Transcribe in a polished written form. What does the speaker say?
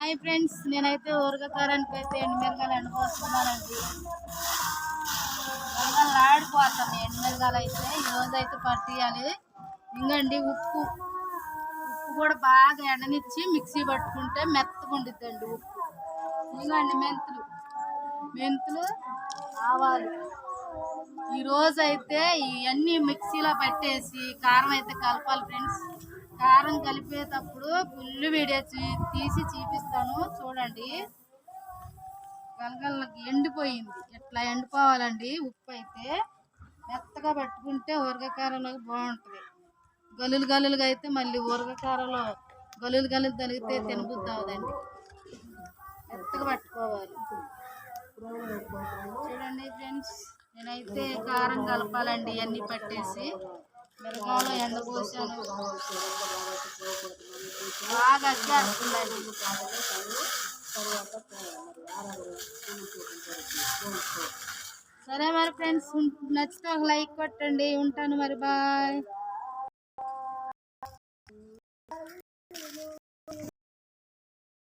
Hi friends, నేనైతే ఊరగాకారానికి అయితే ఎండుమిరగాయలు ఎండపోస్తున్నానండి. మిరగాయలు ఆడిపోతాను. ఎండుమిరగాయలు అయితే ఈరోజు అయితే పట్టియాలి. ఇంకండి ఉప్పు కూడా బాగా ఎండనిచ్చి మిక్సీ పట్టుకుంటే మెత్తగా ఉండిద్దండి ఉప్పు. ఇంకండి మెంతులు ఆవాలు. ఈరోజు అయితే ఇవన్నీ మిక్సీలో పెట్టేసి కారం అయితే కలపాలి ఫ్రెండ్స్. కారం కలిపేటప్పుడు ఫుల్ వీడియో తీసి చూపిస్తాను చూడండి. గలగలకి ఎండిపోయింది, ఎట్లా ఎండిపోవాలండి. ఉప్పు అయితే మెత్తగా పట్టుకుంటే ఊరగాకారంలో బాగుంటుంది. గలులుగా అయితే మళ్ళీ ఊరగాకారంలో గలులు తలిగితే తినబుద్ధి అవదండి. మెత్తగా పట్టుకోవాలి. చూడండి ఫ్రెండ్స్, నేనైతే కారం కలపాలండి. ఇవన్నీ పట్టేసి మిరగాయలు ఎండపోసాను. బాగా వచ్చేస్తుందండి. సరే మరి ఫ్రెండ్స్, నచ్చితే ఒక లైక్ కొట్టండి. ఉంటాను మరి, బాయ్.